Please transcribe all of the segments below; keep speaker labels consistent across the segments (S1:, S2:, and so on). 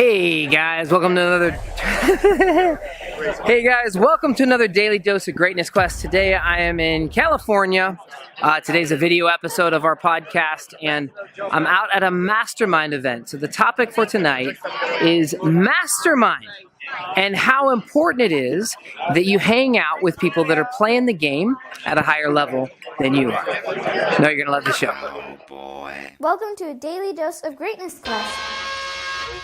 S1: Hey guys, welcome to another Hey guys, welcome to another daily dose of greatness quest. Today I am in California. Today's a video episode of our podcast, and I'm out at a mastermind event. So the topic for tonight is mastermind and how important it is that you hang out with people that are playing the game at a higher level than you are. No, you're gonna love the show.
S2: Welcome to a daily dose of greatness quest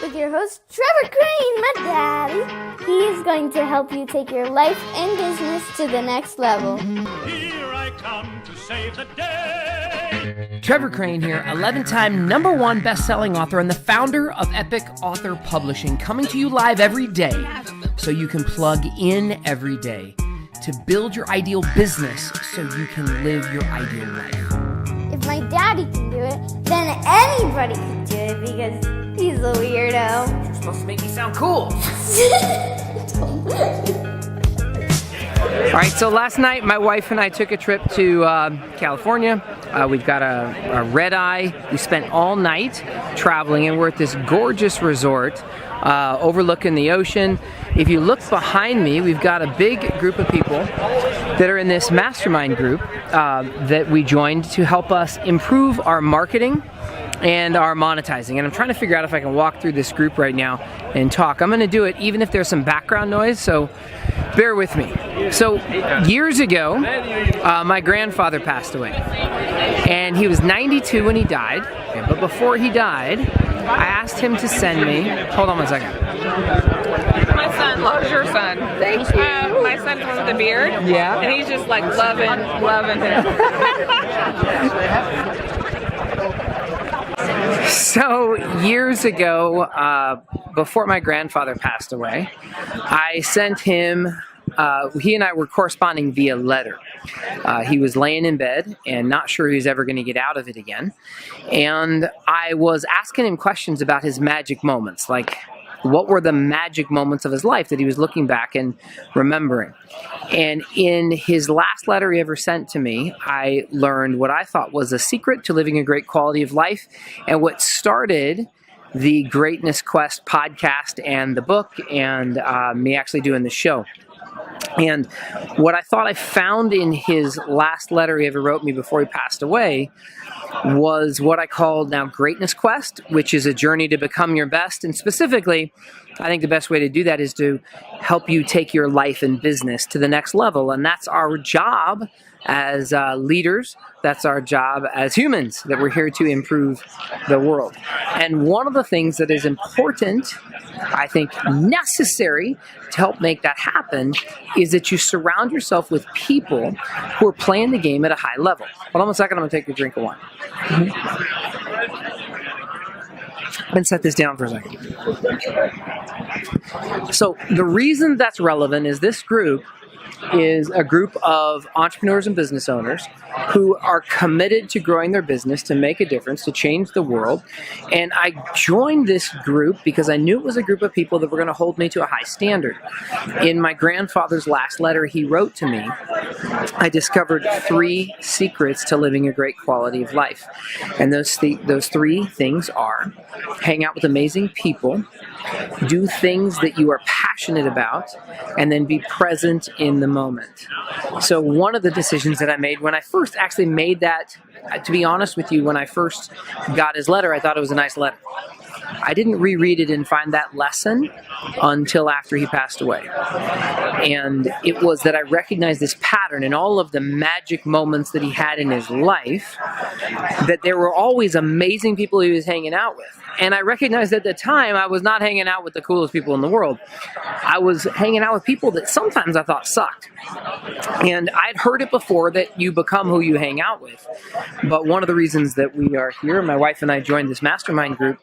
S2: with your host, Trevor Crane, my daddy. He is going to help you take your life and business to the next level.
S3: Here I come to save the day.
S1: Trevor Crane here, 11-time #1 best-selling author and the founder of Epic Author Publishing, coming to you live every day so you can plug in every day to build your ideal business so you can live your ideal life.
S2: If my daddy can do it, then anybody can do it because he's a weirdo.
S1: You're supposed to make me sound cool. All right, so last night my wife and I took a trip to California. We've got a red eye. We spent all night traveling, and we're at this gorgeous resort overlooking the ocean. If you look behind me, we've got a big group of people that are in this mastermind group that we joined to help us improve our marketing and our monetizing. And I'm trying to figure out if I can walk through this group right now and talk. I'm gonna do it even if there's some background noise, so bear with me. So years ago, my grandfather passed away, and he was 92 when he died. But before he died, I asked him to send me, hold on one second.
S4: My son loves your son.
S2: Thank you.
S4: My son's the one with the beard.
S1: Yeah.
S4: And he's just like loving him.
S1: So years ago, before my grandfather passed away, I sent him, he and I were corresponding via letter. He was laying in bed and not sure he was ever going to get out of it again. And I was asking him questions about his magic moments, like what were the magic moments of his life that he was looking back and remembering. And in his last letter he ever sent to me, I learned what I thought was a secret to living a great quality of life, and what started the Greatness Quest podcast and the book, and me actually doing the show. And what I thought I found in his last letter he ever wrote me before he passed away was what I call now Greatness Quest, which is a journey to become your best. And specifically, I think the best way to do that is to help you take your life and business to the next level. And that's our job as leaders. That's our job as humans, that we're here to improve the world. And one of the things that is important, I think necessary to help make that happen, is that you surround yourself with people who are playing the game at a high level. Hold on a second, I'm gonna take a drink of wine. I'm gonna set this down for a second. So the reason that's relevant is this group is a group of entrepreneurs and business owners who are committed to growing their business, to make a difference, to change the world. And I joined this group because I knew it was a group of people that were going to hold me to a high standard. In my grandfather's last letter he wrote to me, I discovered 3 secrets to living a great quality of life. And those 3 things are: hang out with amazing people, do things that you are passionate about, and then be present in the moment. So one of the decisions that I made when I first actually made that, to be honest with you, when I first got his letter, I thought it was a nice letter. I didn't reread it and find that lesson until after he passed away. And it was that I recognized this pattern in all of the magic moments that he had in his life, that there were always amazing people he was hanging out with. And I recognized at the time I was not hanging out with the coolest people in the world. I was hanging out with people that sometimes I thought sucked. And I'd heard it before that you become who you hang out with. But one of the reasons that we are here, my wife and I joined this mastermind group,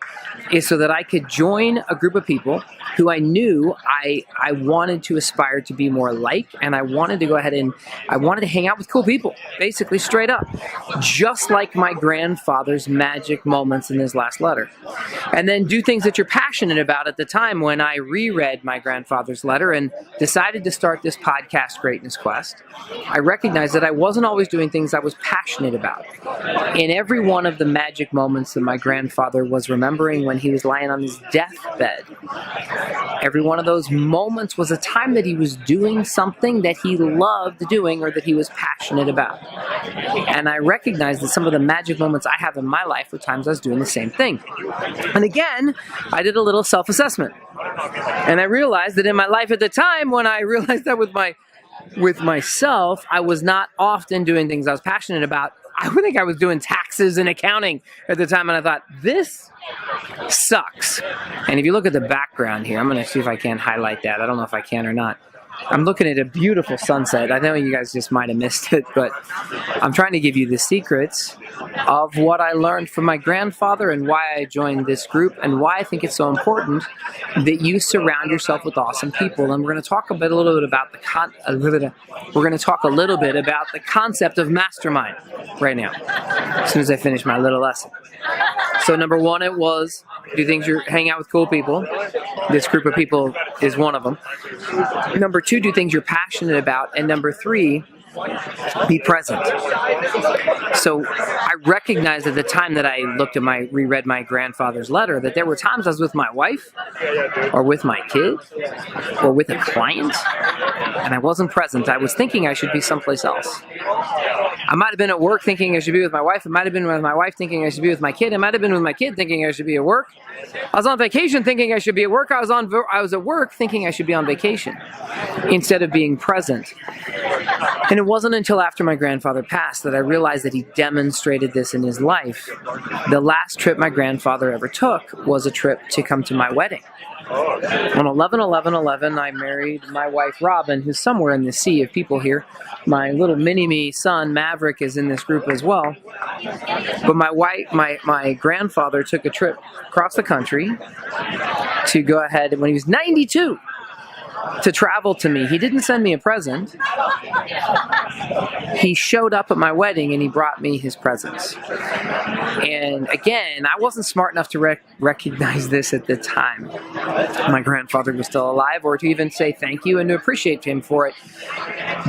S1: is so that I could join a group of people who I knew I wanted to aspire to be more like, and I wanted to go ahead and I wanted to hang out with cool people, basically straight up, just like my grandfather's magic moments in his last letter. And then do things that you're passionate about. At the time when I reread my grandfather's letter and decided to start this podcast, Greatness Quest, I recognized that I wasn't always doing things I was passionate about. In every one of the magic moments that my grandfather was remembering when he was lying on his deathbed, every one of those moments was a time that he was doing something that he loved doing or that he was passionate about. And I recognized that some of the magic moments I have in my life were times I was doing the same thing. And again, I did a little self-assessment. And I realized that in my life at the time, when I realized that with myself, I was not often doing things I was passionate about. I would think I was doing taxes and accounting at the time, and I thought, this sucks. And if you look at the background here, I'm going to see if I can highlight that. I don't know if I can or not. I'm looking at a beautiful sunset. I know you guys just might have missed it, but I'm trying to give you the secrets of what I learned from my grandfather and why I joined this group and why I think it's so important that you surround yourself with awesome people. And we're going to talk a little bit about the concept of mastermind right now, as soon as I finish my little lesson. So number one, it was hang out with cool people. This group of people is one of them. Number two, do things you're passionate about. And number three, be present. So I recognized at the time that I reread my grandfather's letter that there were times I was with my wife or with my kid or with a client and I wasn't present. I was thinking I should be someplace else. I might have been at work thinking I should be with my wife. I might have been with my wife thinking I should be with my kid. I might have been with my kid thinking I should be at work. I was on vacation thinking I should be at work. I was at work thinking I should be on vacation instead of being present. And it wasn't until after my grandfather passed that I realized that he demonstrated this in his life. The last trip my grandfather ever took was a trip to come to my wedding. On 11/11/11, I married my wife, Robin, who's somewhere in the sea of people here. My little mini-me son, Maverick, is in this group as well. But my grandfather took a trip across the country to go ahead when he was 92 to travel to me. He didn't send me a present. He showed up at my wedding and he brought me his presents. And again, I wasn't smart enough to recognize this at the time. My grandfather was still alive, or to even say thank you and to appreciate him for it.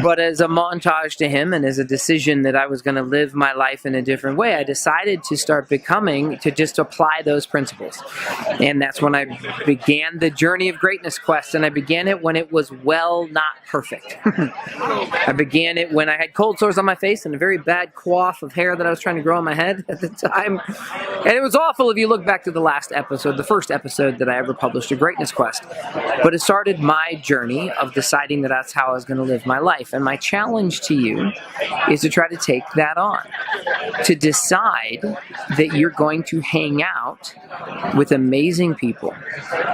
S1: But as a montage to him and as a decision that I was going to live my life in a different way, I decided to to just apply those principles. And that's when I began the journey of Greatness Quest, and I began it when it was not perfect. I began it when I had cold sores on my face and a very bad coif of hair that I was trying to grow on my head at the time. And it was awful if you look back to the last episode, the first episode that I ever published, A Greatness Quest. But it started my journey of deciding that that's how I was going to live my life. And my challenge to you is to try to take that on. To decide that you're going to hang out with amazing people.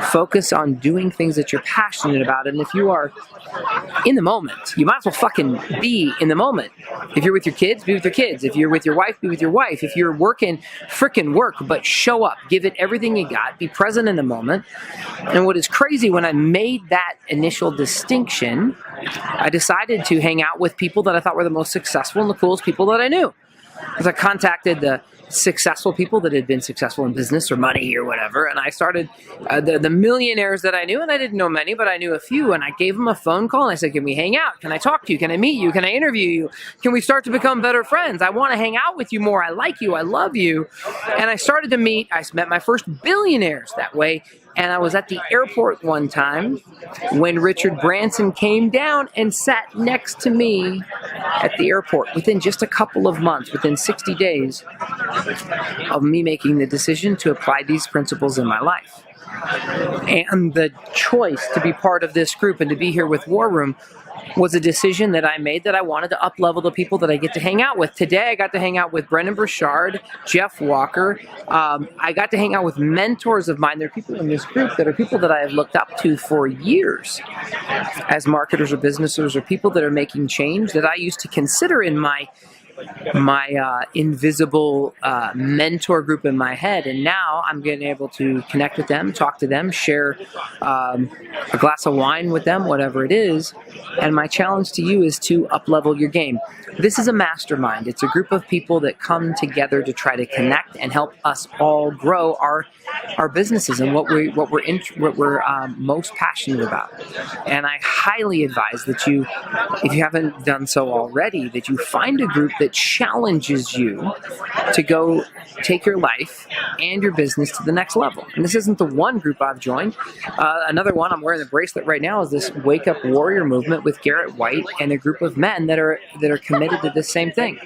S1: Focus on doing things that you're passionate about. And if you are in the moment, you might as well fucking be in the moment. If you're with your kids, be with your kids. If you're with your wife, be with your wife. If you're working, frickin' work, but show up. Give it everything you got. Be present in the moment. And what is crazy, when I made that initial distinction, I decided to hang out with people that I thought were the most successful and the coolest people that I knew. Because I contacted the successful people that had been successful in business or money or whatever, and I started the millionaires that I knew, and I didn't know many, but I knew a few, and I gave them a phone call and I said, can we hang out? Can I talk to you? Can I meet you? Can I interview you? Can we start to become better friends? I want to hang out with you more. I like you. I love you. And I started to I met my first billionaires that way. And I was at the airport one time when Richard Branson came down and sat next to me at the airport within just a couple of months, within 60 days of me making the decision to apply these principles in my life. And the choice to be part of this group and to be here with War Room was a decision that I made, that I wanted to up-level the people that I get to hang out with. Today, I got to hang out with Brendan Burchard, Jeff Walker. I got to hang out with mentors of mine. There are people in this group that are people that I have looked up to for years as marketers or businessers, or people that are making change that I used to consider in my invisible mentor group in my head, and now I'm getting able to connect with them, talk to them, share a glass of wine with them, whatever it is. And my challenge to you is to up-level your game. This is a mastermind. It's a group of people that come together to try to connect and help us all grow our businesses and what we're most passionate about. And I highly advise that you, if you haven't done so already, that you find a group that challenges you to go take your life and your business to the next level. And this isn't the one group I've joined. Another one, I'm wearing the bracelet right now, is this Wake Up Warrior movement with Garrett White and a group of men that are committed to this same thing.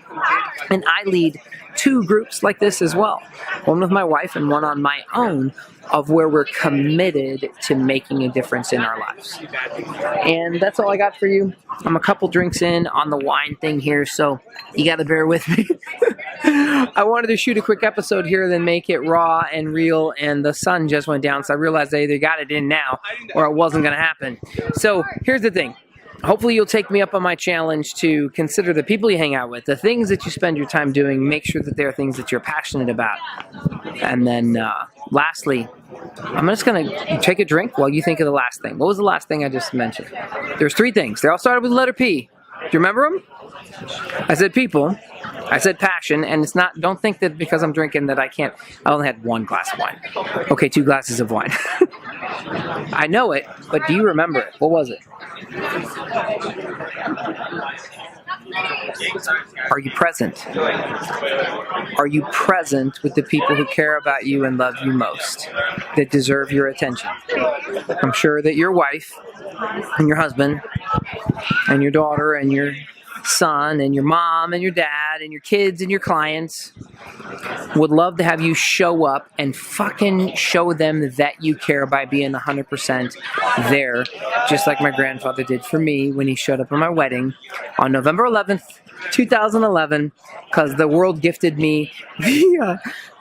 S1: And I lead 2 groups like this as well, one with my wife and one on my own, of where we're committed to making a difference in our lives. And that's all I got for you. I'm a couple drinks in on the wine thing here, so you gotta bear with me. I wanted to shoot a quick episode here, then make it raw and real, and the sun just went down, so I realized I either got it in now or it wasn't gonna happen. So here's the thing. Hopefully you'll take me up on my challenge to consider the people you hang out with, the things that you spend your time doing, make sure that they're things that you're passionate about. And then lastly, I'm just going to take a drink while you think of the last thing. What was the last thing I just mentioned? There's 3 things. They all started with the letter P. Do you remember them? I said people, I said passion, and it's not, don't think that because I'm drinking that I only had 1 glass of wine. Okay, 2 glasses of wine. I know it, but do you remember it? What was it? Are you present? Are you present with the people who care about you and love you most, that deserve your attention? I'm sure that your wife and your husband and your daughter and your son and your mom and your dad and your kids and your clients would love to have you show up and fucking show them that you care by being 100% there, just like my grandfather did for me when he showed up at my wedding on November 11th, 2011, because the world gifted me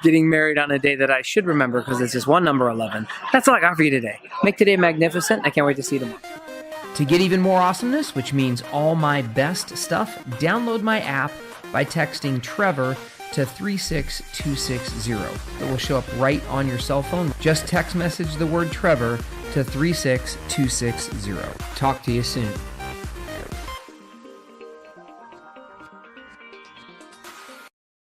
S1: getting married on a day that I should remember, because it's just one number 11. That's all I got for you today. Make today magnificent. I can't wait to see you tomorrow. To get even more awesomeness, which means all my best stuff, download my app by texting Trevor to 36260. It will show up right on your cell phone. Just text message the word Trevor to 36260. Talk to you soon.